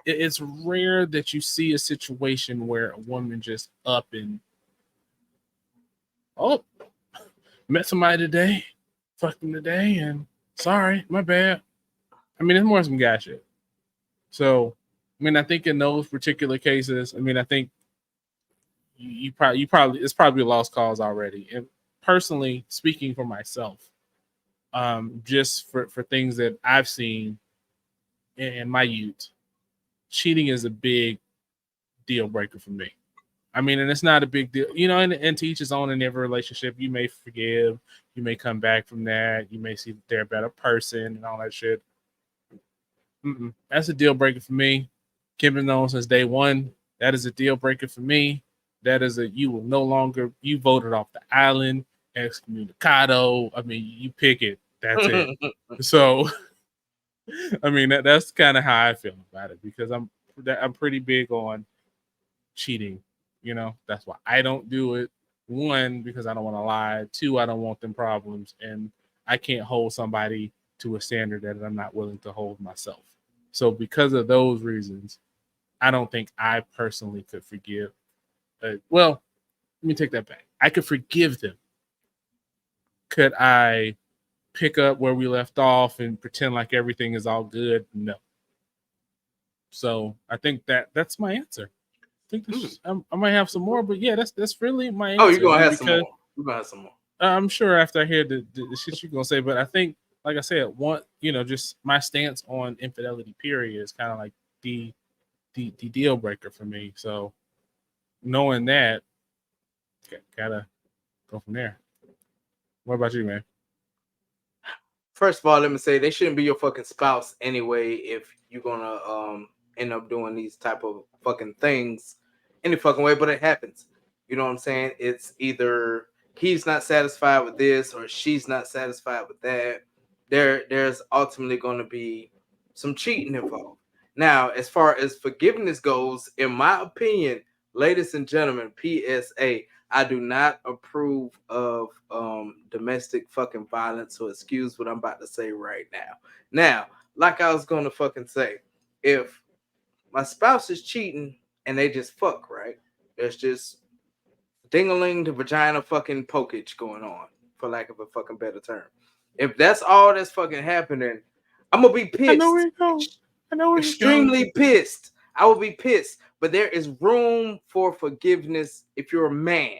it's rare that you see a situation where a woman just up and met somebody today, fucked them today, and sorry, my bad. I mean, it's more some guy shit. So, I mean, I think in those particular cases, I mean, I think you probably it's probably a lost cause already. And personally, speaking for myself, just for things that I've seen in my youth, cheating is a big deal breaker for me. I mean, and it's not a big deal, and to each his own in every relationship. You may forgive, you may come back from that, you may see that they're a better person and all that shit. That's a deal breaker for me. Kim known since day one. That is a deal breaker for me. That is you will no longer, you voted off the island, excommunicado. I mean, you pick it. That's it. So, I mean, that's kind of how I feel about it because I'm pretty big on cheating. That's why I don't do it. One, because I don't want to lie. Two, I don't want them problems. And I can't hold somebody to a standard that I'm not willing to hold myself. So because of those reasons, I don't think I personally could forgive. Well, let me take that back. I could forgive them. Could I pick up where we left off and pretend like everything is all good? No. So I think that's my answer. I think I might have some more, but yeah, that's really my answer. Oh, you're gonna have some more. You're gonna have some more. I'm sure after I hear the shit you're gonna say, but I think, like I said, just my stance on infidelity period is kind of like the deal breaker for me. So knowing that, gotta go from there. What about you, man? First of all, let me say they shouldn't be your fucking spouse anyway if you're gonna end up doing these type of fucking things any fucking way, but it happens. You know what I'm saying? It's either he's not satisfied with this or she's not satisfied with that. There's ultimately going to be some cheating involved. Now, as far as forgiveness goes, in my opinion, ladies and gentlemen, PSA, I do not approve of domestic fucking violence, so excuse what I'm about to say right now. Now, like I was going to fucking say, if my spouse is cheating and they just fuck, right? There's just ding-a-ling to vagina fucking pokage going on, for lack of a fucking better term. If that's all that's fucking happening, I'm gonna be pissed. I know extremely pissed. I will be pissed. But there is room for forgiveness if you're a man.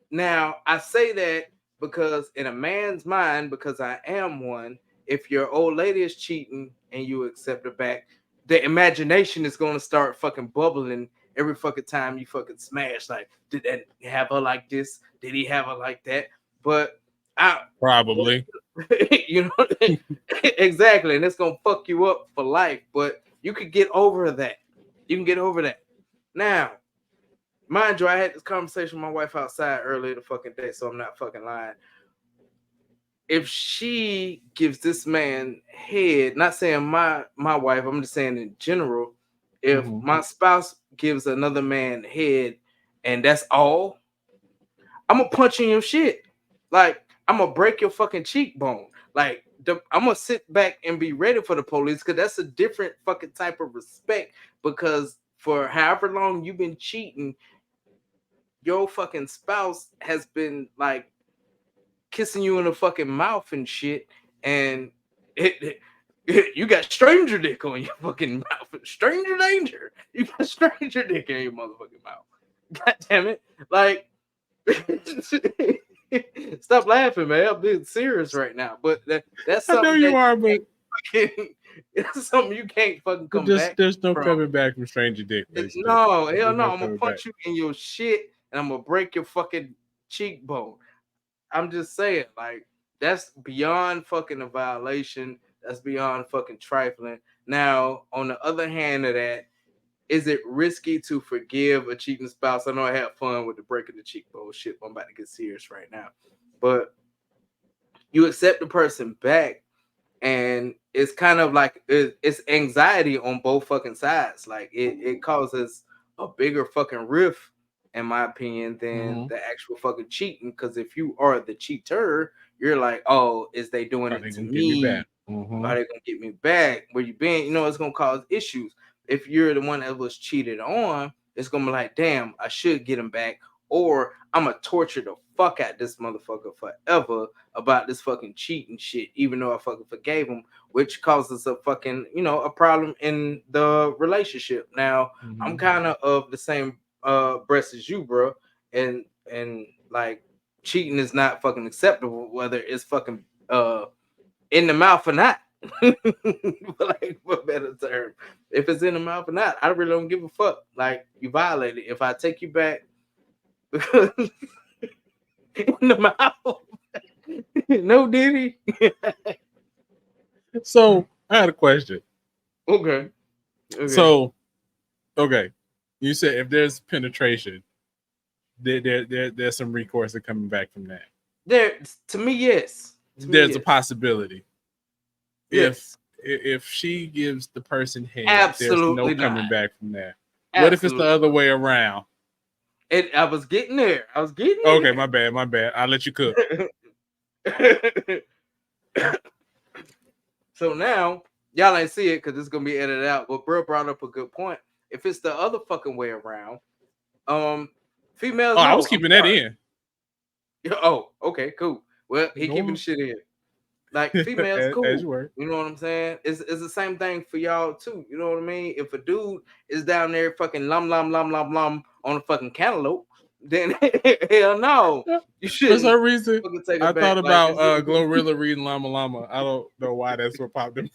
Now, I say that because in a man's mind, because I am one, if your old lady is cheating and you accept her back, the imagination is going to start fucking bubbling every fucking time you fucking smash. Like, did that have her like this? Did he have her like that? But Probably. You know, exactly, and it's gonna fuck you up for life. But you could get over that. You can get over that. Now, mind you, I had this conversation with my wife outside earlier the fucking day, so I'm not fucking lying. If she gives this man head, not saying my wife, I'm just saying in general, if my spouse gives another man head and that's all, I'm gonna punch in your shit. Like, I'm gonna break your fucking cheekbone. Like, I'm gonna sit back and be ready for the police because that's a different fucking type of respect. Because for however long you've been cheating, your fucking spouse has been like kissing you in the fucking mouth and shit, and you got stranger dick on your fucking mouth. Stranger danger. You got stranger dick in your motherfucking mouth. God damn it. Like, stop laughing, man. I'm being serious right now. But that's something. I know you are, but it's something you can't fucking come back. There's no coming back from stranger dick. No, hell no. I'm gonna punch you in your shit and I'm gonna break your fucking cheekbone. I'm just saying, like, that's beyond fucking a violation. That's beyond fucking trifling. Now, on the other hand of that, is it risky to forgive a cheating spouse? I know I had fun with the breaking the cheekbone shit, but I'm about to get serious right now. But you accept the person back, and it's kind of like it's anxiety on both fucking sides. Like, it causes a bigger fucking rift, in my opinion, than the actual fucking cheating. Because if you are the cheater, you're like, oh, is they doing it to me? Are they gonna get me back? Where you been? You know, it's gonna cause issues. If you're the one that was cheated on, it's gonna be like, damn, I should get him back, or I'm gonna torture the fuck out this motherfucker forever about this fucking cheating shit, even though I fucking forgave him, which causes a fucking, you know, a problem in the relationship. Now, I'm kind of the same breast as you, bro, and like, cheating is not fucking acceptable, whether it's fucking in the mouth or not. Like, for a better term, if it's in the mouth or not, I really don't give a fuck. Like, you violated. If I take you back in the mouth, no Diddy. So I had a question. Okay. So, okay, you said if there's penetration, there's some recourse to coming back from that. There, to me, yes. There's a possibility. Yes. If she gives the person head, absolutely there's no coming back from that. Absolutely. What if it's the other way around? I was getting there. Okay, there. My bad. I'll let you cook. So now, y'all ain't see it because it's gonna be edited out. But bro brought up a good point. If it's the other fucking way around, females. I was keeping that in. Oh, okay, cool. Well, he keeping shit in. Like, females, cool. You know what I'm saying? It's the same thing for y'all too. You know what I mean? If a dude is down there fucking lum on a fucking cantaloupe, then hell no, you shouldn't. For some reason, I thought about Glorilla reading Llama Llama. I don't know why that's what popped in.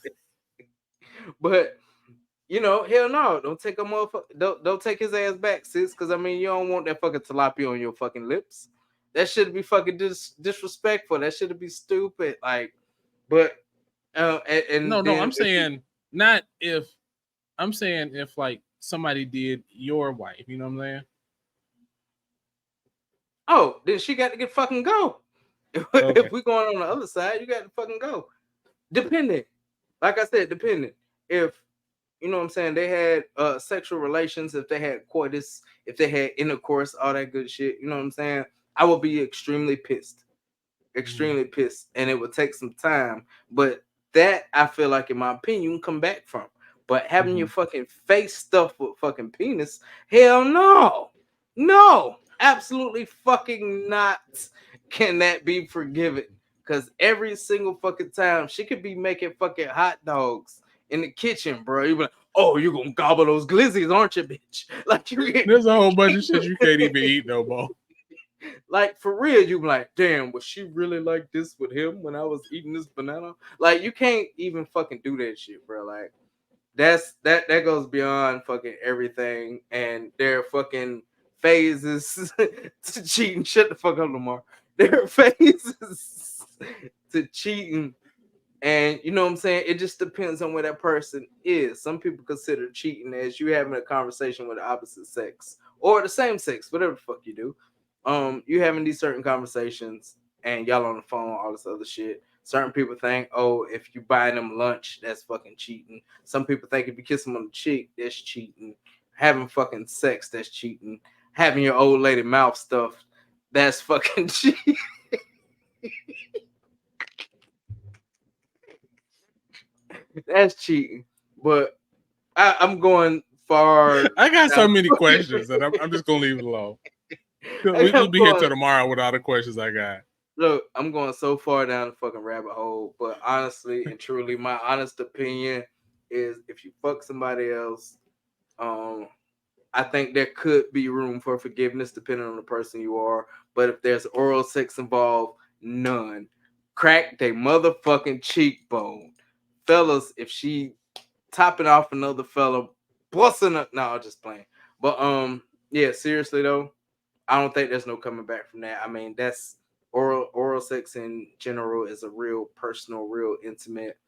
But you know, hell no, don't take a motherfucker. Don't take his ass back, sis. Because I mean, you don't want that fucking tilapia on your fucking lips. That should be fucking disrespectful. That should be stupid. Like, but no, I'm saying not if. I'm saying if like somebody did your wife, you know what I'm saying? Oh, then she got to get fucking go. Okay. If we're going on the other side, you got to fucking go. Depending, like I said, depending. If you know what I'm saying, they had sexual relations, if they had coitus, if they had intercourse, all that good shit. You know what I'm saying? I would be extremely pissed, and it would take some time. But that, I feel like, in my opinion, you can come back from. But having your fucking face stuffed with fucking penis, hell no, absolutely fucking not. Can that be forgiven? Because every single fucking time she could be making fucking hot dogs in the kitchen, bro. You be like, oh, you're gonna gobble those glizzies, aren't you, bitch? Like, there's a whole bunch of shit you can't even eat no more. Like, for real, you be like, damn, was she really like this with him when I was eating this banana? Like, you can't even fucking do that shit, bro. Like, that goes beyond fucking everything, and their fucking phases to cheating. Shut the fuck up, Lamar. their faces to cheating. And you know what I'm saying? It just depends on where that person is. Some people consider cheating as you having a conversation with the opposite sex or the same sex, whatever the fuck you do. You having these certain conversations and y'all on the phone, all this other shit. Certain people think, oh, if you buy them lunch, that's fucking cheating. Some people think if you kiss them on the cheek, that's cheating. Having fucking sex, that's cheating. Having your old lady mouth stuffed, that's fucking cheating. That's cheating. But I'm going far. I got so many questions, and I'm just gonna leave it alone. We'll be here till tomorrow with all the questions I got. Look, I'm going so far down the fucking rabbit hole, but honestly and truly, my honest opinion is if you fuck somebody else, I think there could be room for forgiveness depending on the person you are. But if there's oral sex involved, none. Crack they motherfucking cheekbone. Fellas, if she topping off another fella, busting up. No, I'm just playing. But yeah, seriously though, I don't think there's no coming back from that. I mean, that's oral sex in general is a real personal, real intimate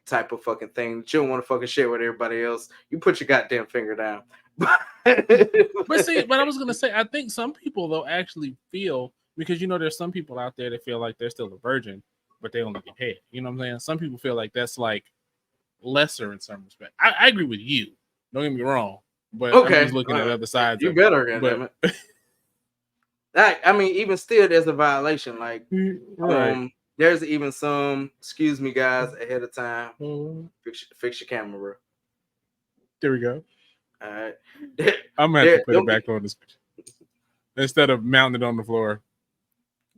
type of fucking thing that you don't want to fucking share with everybody else. You put your goddamn finger down. But I was gonna say, I think some people though actually feel, because you know there's some people out there that feel like they're still a virgin, but they only get head. You know what I'm saying? Some people feel like that's like lesser in some respect. I agree with you. Don't get me wrong, but okay, I'm just looking at other sides. You better, goddammit. I mean, even still, there's a violation. Like, right. There's even some. Excuse me, guys, ahead of time. Fix your camera, bro. There we go. All right. I'm gonna have to put it back on this instead of mounting it on the floor.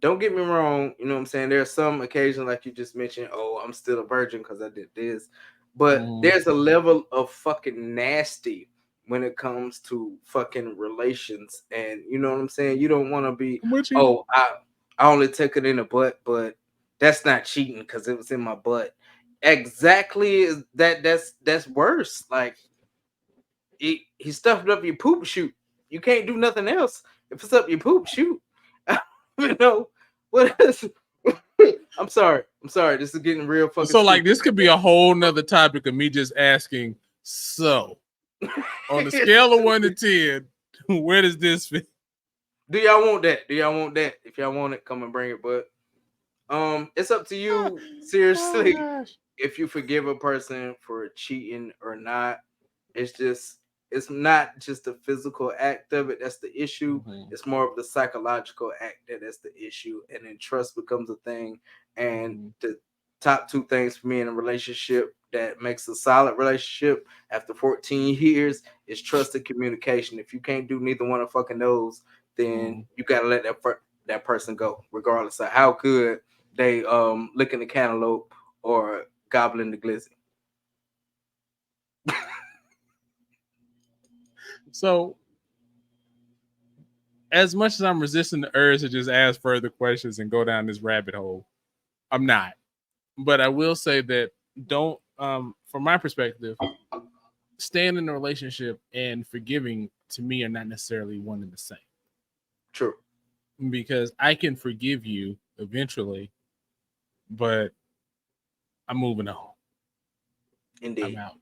Don't get me wrong. You know what I'm saying? There's some occasions, like you just mentioned, oh, I'm still a virgin because I did this. But there's a level of fucking nasty when it comes to fucking relations. And you know what I'm saying? You don't want to be, I only took it in the butt, but that's not cheating because it was in my butt. Exactly. That's worse. Like, he stuffed up your poop chute. You can't do nothing else. If it's up your poop chute, you know, what is I'm sorry. This is getting real fucking so like stupid. This could be a whole nother topic of me just asking, so on a scale of 1 to 10, where does this fit? Do y'all want that? If y'all want it, come and bring it. But it's up to you, seriously, if you forgive a person for cheating or not. It's not just the physical act of it that's the issue. It's more of the psychological act that's the issue. And then trust becomes a thing. And the top two things for me in a relationship that makes a solid relationship after 14 years is trust and communication. If you can't do neither one of fucking those, then you got to let that person go, regardless of how good they licking the cantaloupe or gobbling the glizzy. So, as much as I'm resisting the urge to just ask further questions and go down this rabbit hole, I'm not. But I will say that don't, from my perspective, staying in a relationship and forgiving to me are not necessarily one and the same. True. Because I can forgive you eventually, but I'm moving on. Indeed. I'm out.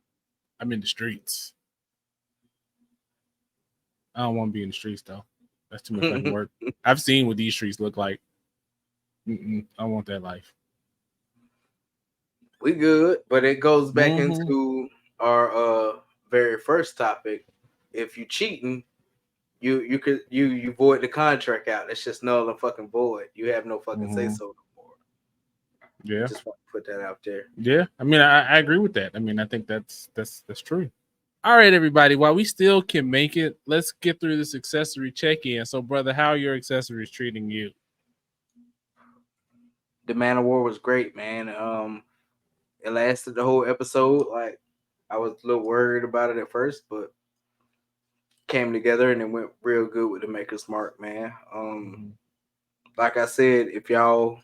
I'm in the streets. I don't want to be in the streets though. That's too much fucking work. I've seen what these streets look like. I want that life. We good, but it goes back into our very first topic. If you cheating, you void the contract out. It's just null and fucking void. You have no fucking say so no more. Yeah, just want to put that out there. Yeah, I mean, I agree with that. I mean, I think that's true. All right, everybody. While we still can make it, let's get through this accessory check-in. So, brother, how are your accessories treating you? The Man of War was great, man. It lasted the whole episode. Like, I was a little worried about it at first, but came together and it went real good with the Maker's Mark, man. Like I said, if y'all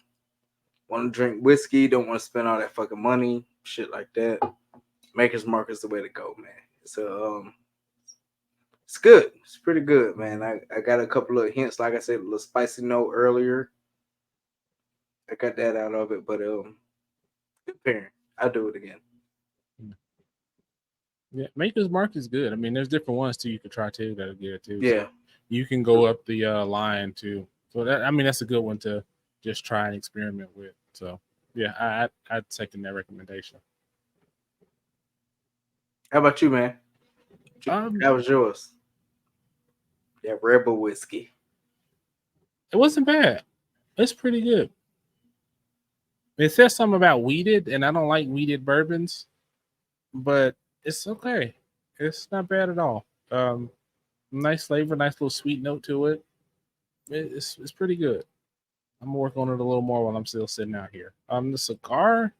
want to drink whiskey, don't want to spend all that fucking money, shit like that, Maker's Mark is the way to go, man. So it's good. It's pretty good, man. I got a couple of hints, like I said, a little spicy note earlier. I got that out of it, but good pairing. I'll do it again. Yeah, Maker's Mark is good. I mean, there's different ones too you could try too that are good too. Yeah. So you can go up the line too. So that, I mean, that's a good one to just try and experiment with. So yeah, I'd second that recommendation. How about you, man? How was yours? Yeah, Rebel whiskey. It wasn't bad. It's pretty good. It says something about weeded, and I don't like weeded bourbons, but it's okay. It's not bad at all. Nice flavor, nice little sweet note to it. It's pretty good. I'm gonna work on it a little more while I'm still sitting out here. The cigar,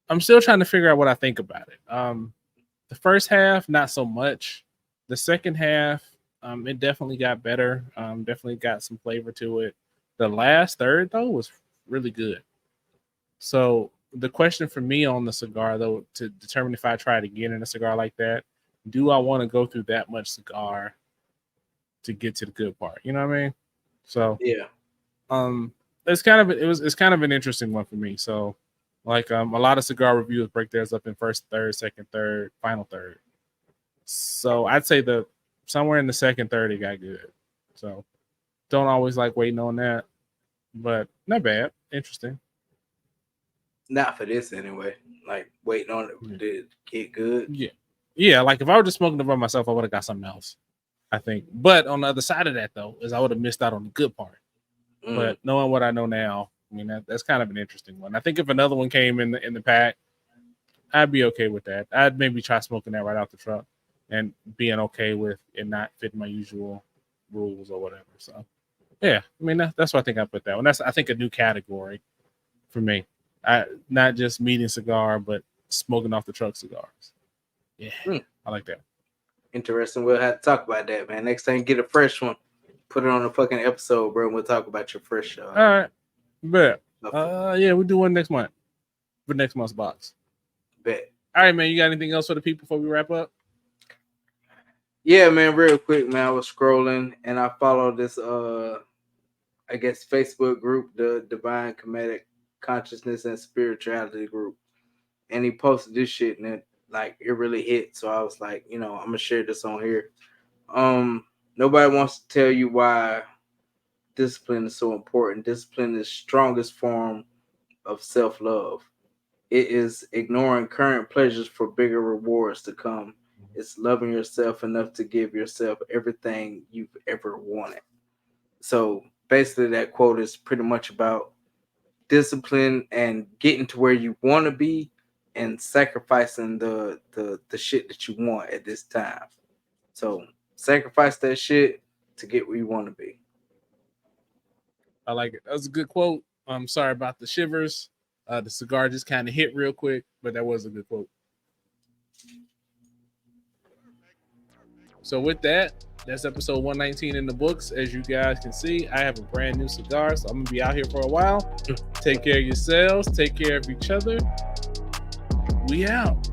I'm still trying to figure out what I think about it. The first half, not so much. The second half, it definitely got better. Definitely got some flavor to it. The last third though was really good. So the question for me on the cigar though, to determine if I try it again in a cigar like that, do I want to go through that much cigar to get to the good part? You know what I mean? So yeah, it's kind of an interesting one for me. So like a lot of cigar reviewers break theirs up in first third, second third, final third. So I'd say somewhere in the second third it got good. So don't always like waiting on that, but not bad. Interesting. Not for this anyway. Like waiting on it to get good. Yeah. Like if I were just smoking it by myself, I would have got something else, I think. But on the other side of that though, is I would have missed out on the good part. But knowing what I know now, I mean that's kind of an interesting one. I think if another one came in the pack, I'd be okay with that. I'd maybe try smoking that right out the truck and being okay with it not fitting my usual rules or whatever. So yeah, I mean that's why I think I put that one. That's I think a new category for me. Not just medium cigar, but smoking off the truck cigars. Yeah, I like that. Interesting. We'll have to talk about that, man. Next time, get a fresh one. Put it on a fucking episode, bro. And we'll talk about your fresh. All right, bet. Yeah, we'll do one next month for next month's box. Bet. All right, man. You got anything else for the people before we wrap up? Yeah, man. Real quick, man. I was scrolling and I followed this. I guess Facebook group, the Divine Comedic Consciousness and Spirituality group, and he posted this shit and it really hit. So I was like, I'm gonna share this on here. Nobody wants to tell you why discipline is so important. Discipline is the strongest form of self-love. It is ignoring current pleasures for bigger rewards to come. It's loving yourself enough to give yourself everything you've ever wanted. So basically that quote is pretty much about discipline and getting to where you want to be and sacrificing the shit that you want at this time. So sacrifice that shit to get where you want to be. I like it. That was a good quote. I'm sorry about the shivers. The cigar just kind of hit real quick, but that was a good quote. So with that, that's episode 119 in the books. As you guys can see, I have a brand new cigar, so I'm gonna be out here for a while. Take care of yourselves. Take care of each other. We out.